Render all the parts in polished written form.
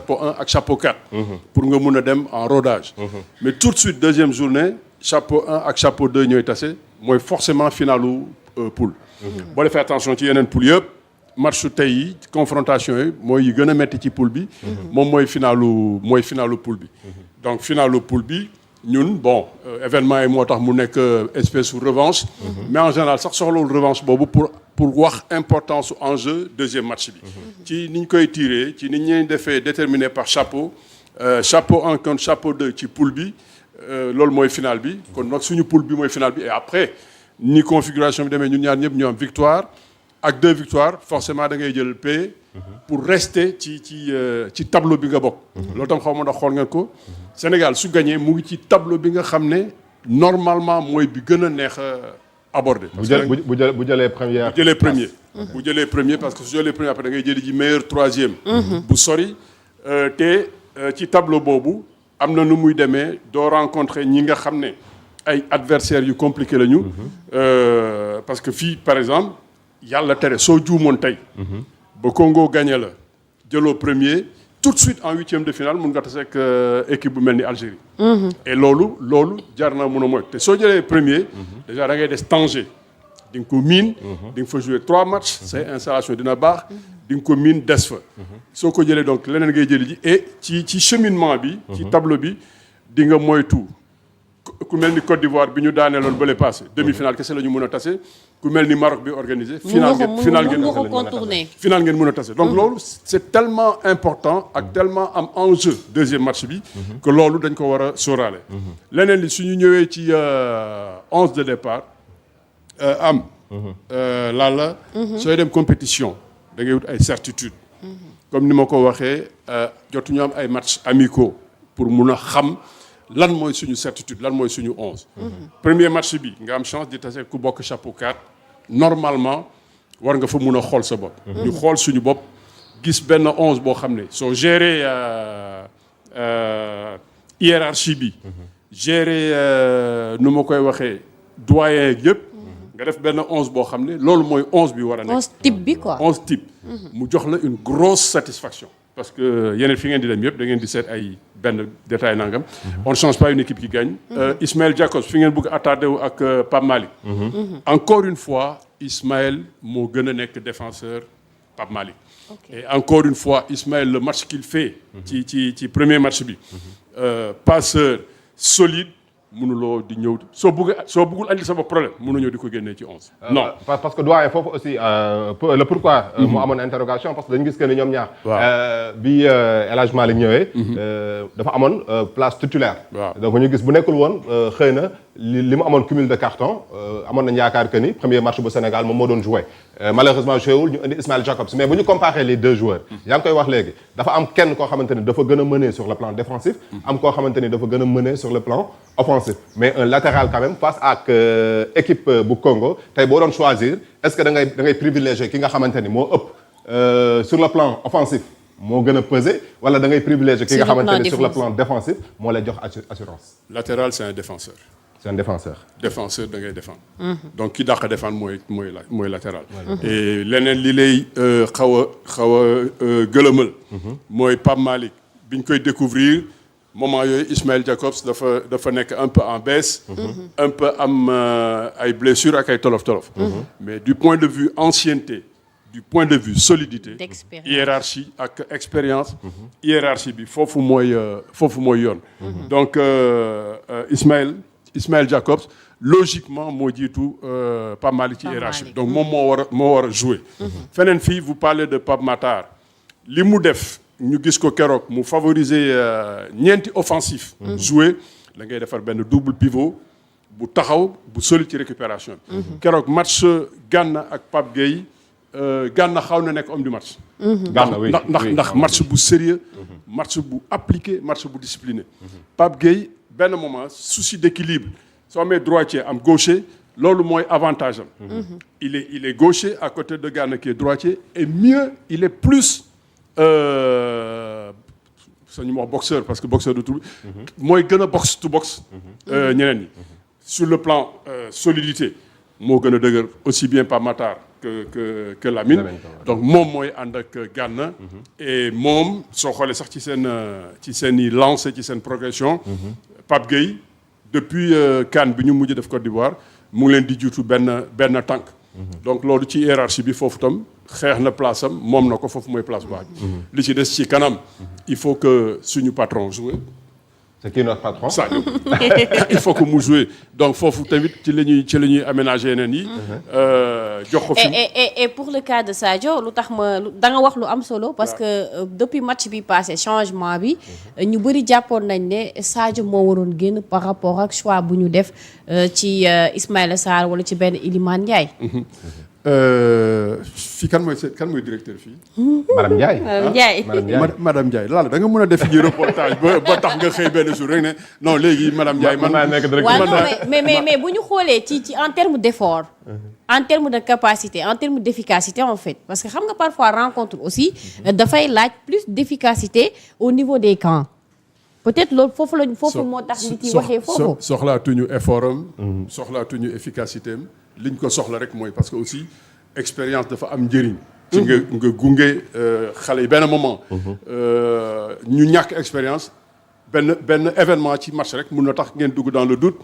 chapeau 1 ak chapeau 4. pour nga mun a dem en rodage. mais tout de suite deuxième journée chapeau 1 ak chapeau 2 ñooy tase mooy forcément finalu poule. boo defee attention ci yeneen poule yëpp match tey yi confrontation yi mooy yi gën a métti ci poule bi. moom mooy finalu poule bi. donc finalu poule bi. ñun bon événement yi moo tax mu nekk espèce de revanche. mais en général sax soxlawul revanche boobu pour wax importance enjeu deuxième match bi. ci ni ñu koy tiré ci ni ñu defee déterminé par chapeau chapeau 1 contre chapeau 2 ci poule bi loolu mooy final bi kon nag suñu poule bi mooy final bi et après ni configuration bi demee ñun ñaar ñëpp ñu am victoire ak 2 victoires forcément da ngay jël paie. pour rester ci tableau bi nga bokk. loolu tam xaw ma ndax xool ngeen ko. Sénégal su gagné mu ngi ci tableau bi nga xam ne normalement mooy bi gën a neex a aborder. bu jëlee première. bu jëlee premier parce que su jëlee premier après da ngay jëli ji meilleur troisième. bu sori te ci tableau boobu am na nu muy demee doo rencontrer ñi nga xam ne ay adversaires yu compliqué la ñu. parce que fii par exemple yàlla tere soo juumoon tey. ba Congo gagné la jëloo premier tout de suite en huitième de finale mun nga tase ak équipe bu mel ni Algérie. et loolu jar na mun a mooy te soo jëlee premier. déjà da ngay des Tanger di nga ko miin. di nga fa jouer 3 matchs. say installation dina baax. di nga ko miin des fa. soo ko jëlee donc leneen ngay jëli ji et ci cheminement bi. ci tableau bi di nga moytu. ku mel ni Côte d'Ivoire bi ñu daaneeloon bële passé demi-finale kese la ñu mën a tase ku mel ni Maroc bi organisé. final ngeen mën a tase donc loolu c'est tellement important ak tellement am enjeu deuxième match bi. que loolu dañ ko war a sóoraale. leneen li su ñu ñëwee ci 11 de départ la sooy dem compétition da ngay wut ay certitude comme ni ma ko waxee jotuñu am ay matchs amicaux pour mun a xam. lan mooy suñu certitude lan mooy suñu 11. premier match bi nga am chance di tase ku bokk chapeau 4 normalement war nga fa mun a xool sa bopp. ñu xool suñu bopp gis benn 11 boo xam ne soo gérer hiérarchie bi. gérer nu ma koy waxee doyen yëpp. nga def benn 11 boo xam ne loolu mooy 11 bi war a nekk. 11 type bi quoi. 11 type. mu jox la une grosse satisfaction. parce que yeneen fi ngeen di dem yëpp da ngeen di seet ay benn détail nangam. on ne change pas une équipe qui gagne. Ismaël Jacobs fi ngeen bëgg attardé wu ak Pape Malick. encore une fois Ismaël moo gën a nekk défenseur Pape Malick. et encore une fois Ismaël le match qu'il fait. ci premier match bi. passeur solide. mënuloo di ñëw soo bëggul andi sama problème mënu ñëw di ko génnee ci 11. non parce que doyen foofu aussi le pourquoi. mu amoon interrogation parce que dañu gis que ni ñoom ñaar. bi El Hadj Malick ñëwee. dafa amoon place titulaire. donc ñu gis bu nekkul woon xëy na li mu amoon cumul de carton amoon nañu yaakaar que ni premier match bu Sénégal moom moo doon joué. malheureusement joué wul ñu indi Ismaël Jacobs mais bu ñu comparé les deux joueurs. yaa ngi koy wax léegi dafa am kenn koo xamante ni dafa gën a mener sur le plan défensif. am koo xamante ni dafa gën a mener sur le plan offensif. mais un latéral quand même face ak équipe bu Congo tey boo doon choisir est-ce que da ngay privilégier ki nga xamante ni moo ëpp sur le plan offensif moo gën a peser wala da ngay privilégier ki nga xamante ni sur le plan défensif moo lay jox assurance. latéral c'est un défenseur. c'est un défenseur. défenseur da ngay défendre. donc ki dàq défendre mooy latéral. et leneen li lay xaw a gëlëmal. mooy Pape Malick bi ñu koy découvrir moment yooyu Ismaël Jacobs dafa nekk un peu en baisse. un peu am ay blessures ak ay tolof. mais du point de vue ancienneté du point de vue solidité. hiérarchie ak expérience. hiérarchie bi foofu mooy yoon. donc Ismaël Jacobs logiquement moo jiitu Pape Malick ci hiérarchie donc moom moo war a jouer. feneen fii vous parlez de Pape Matar li mu def ñu gis ko keroog mu favoriser ñeenti offensif. jouer da ngay defar benn double pivot bu taxaw bu solide ci récupération bi. keroog match Gana ak Pape Gueye Gana xaw na nekk homme du match. Gana oui ndax match bu sérieux match bu appliqué match bu discipliné. Pape Gueye benn moment souci d'équilibre soo amee droitier am gaucher loolu mooy avantage am. il est gaucher à côté de Gana qui est droitier et mieux il est plus sañu ma wax boxeur parce que boxeur du tout mooy gën a box to box ñeneen ñi sur le plan solidité moo gën a dëgër aussi bien Pape Matar que Lamine. Donc moom mooy ànd ak Gana. et moom soo xoolee sax ci seen i lancé ci seen progression. Pape Gueye depuis CAN bi ñu mujj def Côte d'Ivoire mu ngi leen di jiitu benn tànk. donc loolu ci hiérarchie bi foofu tam xeex na place am moom na ko foofu mooy place baaj. li ci des ci kanam il faut que suñu patron joue. c'est qui notre patron. Sadio il faut que mu jouer donc foofu tamit ci la ñuy aménager yeneen yi. jox ko fi et pour le cas de Sadio lu tax da nga wax lu am solo. parce que depuis match bi passé changement bi ñu bëri jàppoon nañ ne Sadio moo waroon génn par rapport ak choix bu ñu def ci Ismaïla Sarr wala ci benn Iliman Ndiaye. fii kan mooy directeur fii. Madame Ndiaye. Madame Ndiaye laala da nga mën a def ji reportage ba tax nga xëy benn jour rek ne non léegi Madame Ndiaye. man maa nekk directeur mais bu ñu xoolee ci en terme d'effort. en terme de capacité en terme d'efficacité en fait parce que xam nga parfois rencontre aussi dafay laaj plus d'efficacité au niveau des camps. peut-être loolu foofu moo tax nit yi waxee foofu. soxlaatuñu effort am. soxlaatuñu efficacité am. liñ ko soxla rek mooy parce que aussi expérience dafa am njëriñ. ci nga gunge xale yi benn moment. ñu ñàkk expérience benn événement ci match rek mun na tax ngeen dugg dans le doute.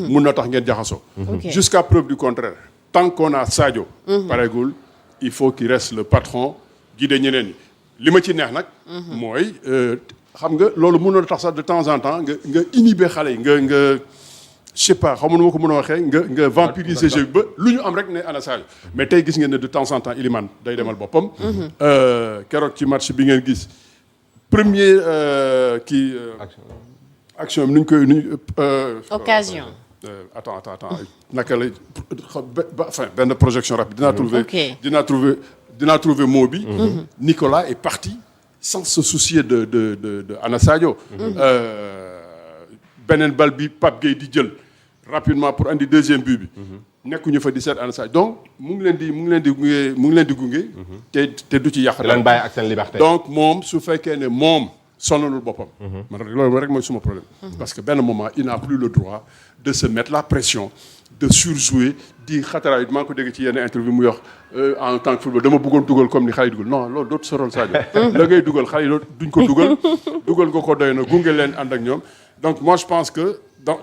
mun na tax ngeen jaxasoo. jusqu'à preuve du contraire tant qu'on a Sadio. pareegul il faut qu'il reste le patron guider ñeneen ñi li ma ci neex nag. mooy xam nga loolu mun na tax sax de temps en temps nga inhiber xale yi nga. je sais pas xaw ma nu ma ko mën a waxee nga vampiriser jeu ba lu ñu am rek ne ana Sadio mais tey gis ngeen ne de temps en temps Iliman day demal boppam. keroog ci match bi ngeen gis premier kii. action bi nu ñu koy occasion. attends naka la enfin benn projection rapide dinaa trouver mot bi. Nicolas est parti sans se soucier de ana Sadio. beneen bal bi Pape Gueye di jël rapidement pour andi deuxième but bi. nekkuñu fa 17 ana Sadio donc mu ngi leen di gunge. te du ci yàq. leen bàyyi ak seen liberté. donc moom su fekkee ne moom sonalul boppam. man loolu rek mooy suma problème. parce que benn moment il n'a plus le droit de se mettre la pression de surjouer di xataraay maa ngi ko dégg ci yenn interview muy wax en tant que football dama bëggoon dugal comme ni xale yi dugal non loolu dootu sorol Sadio. la ngay dugal xale yi duñ ko dugal nga ko doy na gunge leen ànd ak ñoom. donc moi je pense que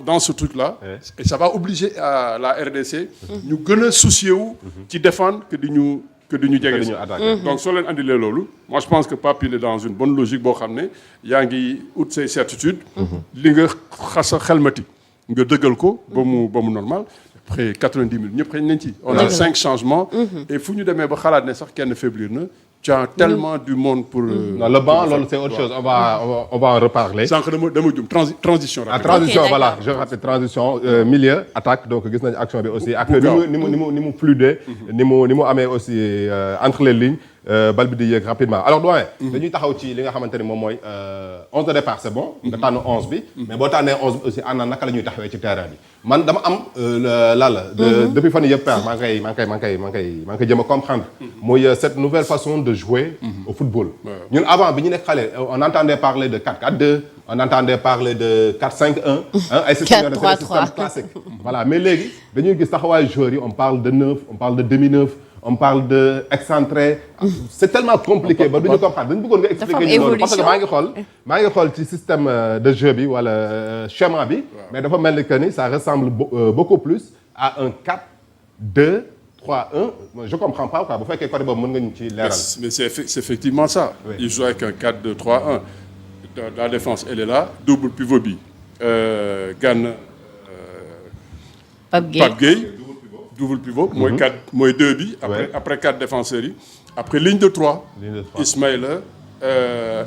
dans ce truc-là. et ça va obliger à la RDC. ñu gën a soucier wu. ci défendre que di ñu jege si. donc soo leen andilee loolu. moi je pense que Pape il est dans une bonne logique boo xam ne yaa ngi ut say certitudes. li nga xasa xelmati nga dëggal ko. ba mu normal. après 90 minutes ñëpp xëy nañ ci. on a 5 changements. et fu ñu demee ba xalaat ne sax kenn faiblir na. tu as tellement du monde pour. non le banc loolu c'est autre chose on va en reparler. sànq dama jum transition. transition voilà je rappelle transition milieu attaque donc gis nañu action bi aussi. ak ni mu fluide. ni mu amee aussi entre les lignes. bal bi di yéeg rapidement alors doyen. dañuy taxaw ci li nga xamante ni moom mooy 11 de départ c'est bon. nga tànn 11 bi. mais boo tànnee 11 bi aussi ànd na naka la ñuy taxawee ci terrain bi. man dama am depuis fan yii yëpp maa ngi koy jëm a comprendre. mooy cette nouvelle façon de jouer au football. ñun avant bi ñu nekk xale on entendait parler de 4-4-2 on entendait parler de 4-5-1. ay système classique. voilà mais léegi dañuy gis taxawaayu joueurs yi on parle de neuf on parle de demi-neuf. on parle de excentré. c'est tellement compliqué ba duñu comprendre dañu bëggoon nga expliquer ñu loolu parce que maa ngi xool ci système de jeu bi wala schéma bi. mais dafa mel ni que ni ça ressemble beaucoup plus à un 4-2-3-1 je comprends pas quoi bu fekkee côté boobu mën nga ñu ci leeral. mais c'est effectivement ça. Oui. Il joue avec un 4-2-3-1. La défense elle est là double pivot bi Gana. Pape Gueye. double pivot mooy 2 bi. après 4 défenseurs yi. après ligne de 3. Ismaïla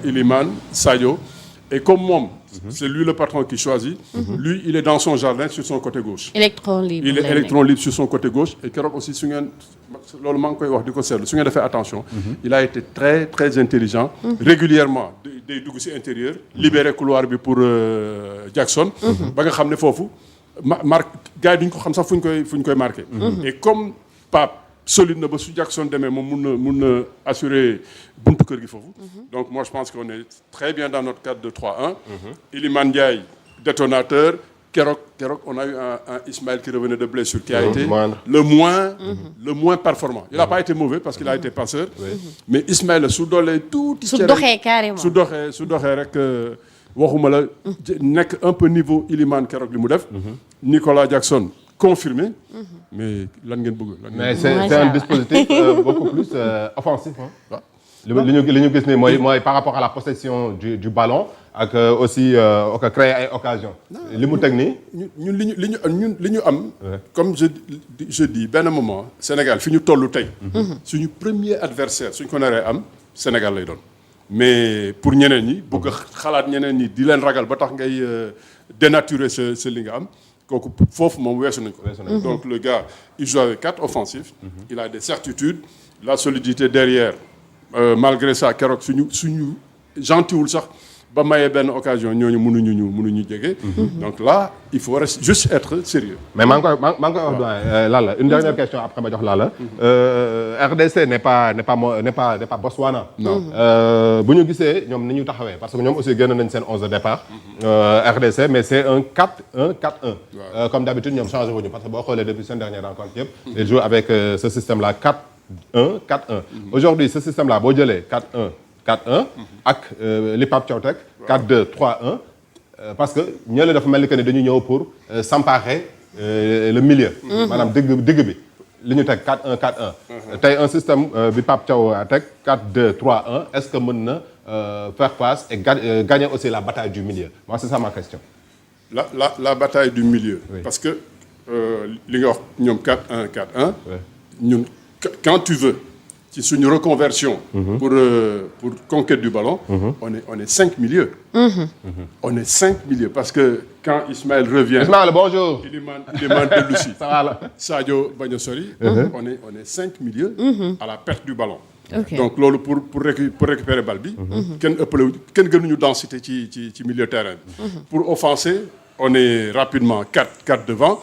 Iliman Sadio. et comme moom. c'est lui le patron qui choisit. lui il est dans son jardin sur son côté gauche. électron libre il est électron libre sur son côté gauche et keroog aussi su ngeen loolu maa ngi koy wax di ko seetlu su ngeen defee attention. il a été très très intelligent. régulièrement day dugg ci intérieur. libérer couloir bi pour Jackson. ba nga xam ne foofu. gars yi duñ ko xam sax fu ñu koy marqué. et comme Pape solide na ba su Jackson demee moom mun na assurer buntu kër gi foofu. donc moi je pense qu'on est très bien dans notre 4-2-3-1. Iliman Ndiaye détonateur keroog on a eu un Ismaël qui revenait de blessure qui a été moindre. le moins performant. Il n'a pas été mauvais parce qu'il a été passeur. Mais Ismaël su doolee tuuti. su doxee carrément su doxee rek waxuma la nekk un peu niveau Iliman keroog li mu def. Nicolas Jackson confirmé. mais lan ngeen bëgg. mais c'est un dispositif beaucoup plus offensif. waaw. li ñu gis ni mooy par rapport à la possession du ballon ak aussi créer ay occasion li mu teg nii. ñun li ñu am. comme je dis benn moment Sénégal fi ñu toll tey. suñu premier adversaire suñ ko naree am Sénégal lay doon. mais pour ñeneen ñi bëgg a xalaat ñeneen ñi di leen ragal ba tax ngay dénaturer sa li nga am kooku foofu moom weesu nañ ko. donc le gars il joue avec 4 offensifs. Il a des certitudes la solidité derrière. Malgré ça keroog suñu gentiwul sax ba mayee benn occasion ñooñu mënuñu jege. donc là il faut juste être sérieux. mais maa ngi koy wax doyen Lalla une dernière question après ma jox Lalla. RDC n'est pas Botswana. non bu ñu gisee ñoom ni ñu taxawee parce que ñoom aussi génn nañ seen 11 de départ. RDC mais c'est un 4-1-4-1. Comme d'habitude ñoom changé wuñu parce que boo xoolee depuis seen dernière rencontre yëpp. ils jouent avec ce système là 4-1-4-1. Aujourd'hui ce système là boo jëlee 4-1-4-1 ak li Pape Thiaw teg 4-2-3-1 parce que ñële dafa mel ni que ne dañu ñëw pour s'emparer le milieu. maanaam digg bi li ñu teg 4-1-4-1. tey un système bi Pape Thiaw teg 4-2-3-1 est-ce que mën na faire face et gagner aussi la bataille du milieu moi c'est ça ma question. la bataille du milieu. Oui. parce que li nga wax ñoom 4-1-4-1. ñun quand tu veux ci suñu reconversion. pour conquête du ballon. on est 5 milieux. on est 5 milieux parce que quand Ismaël revient. Ismaël bonjour. Iliman dellu si. ça va la. Sadio bañ a sori. on est 5 milieux. à la perte du ballon. Okay. donc loolu pour récupérer balle bi. kenn gënuñu densité ci milieu terrain bi. pour offenser on est rapidement 4 devant.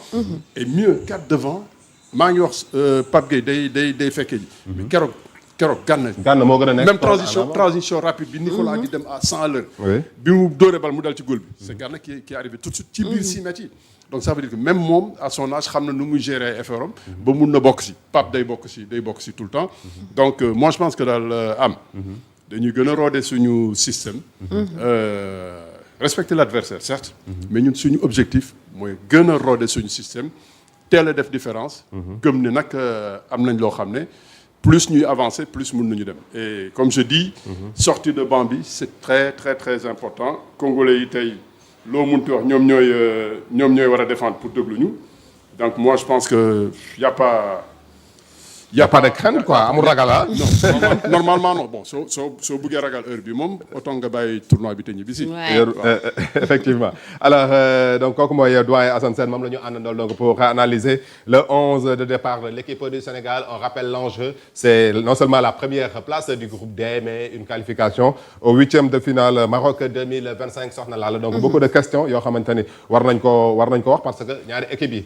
et mieux 4 devant. maa ngi wax Pape Gueye day fekkee ji. mais keroog Gana moo gën a nekk même transition rapide bi Nicolas di dem à 100 à l'heure. Oui. bi mu dóoree bal mu dal ci góol bi. c'est Gana qui est arrivé tout de suite ci biir 6 mètres yi. donc ça veut dire que même moom à son âge xam na nu muy gérer ay effort am ba mun na bokk si Pape day bokk si tout le temps. donc moi je pense que daal dañuy gën a roder suñu système. Respecter l'adversaire certes. mais ñun suñu objectif mooy gën a roder suñu système. teel a def différence. gëm ne nag am nañ loo xam ne plus ñuy avancer plus mën nañu dem et comme je dis. sortie de banc bi c'est très très très important. Congolais yi tey loo mënti wax ñoom ñooy war a défendre pour déglu ñu donc moi je pense que y a pas de crainte quoi amul ragal ah. non normalement non bon soo bëggee ragal heure bi moom autant nga bàyyi tournoi bi te ñibbi si. effectivement alors donc kooku mooy doyen Assane Sène moom la ñu àndandoo donc pour analyser le 11 de départ de l'équipe du Sénégal on rappelle l'enjeu c'est non seulement la première place du groupe D mais une qualification au 8e de finale Maroc 2025 soxna Lalla donc beaucoup de questions yoo xamante ni war nañ ko wax parce que ñaari équipe yi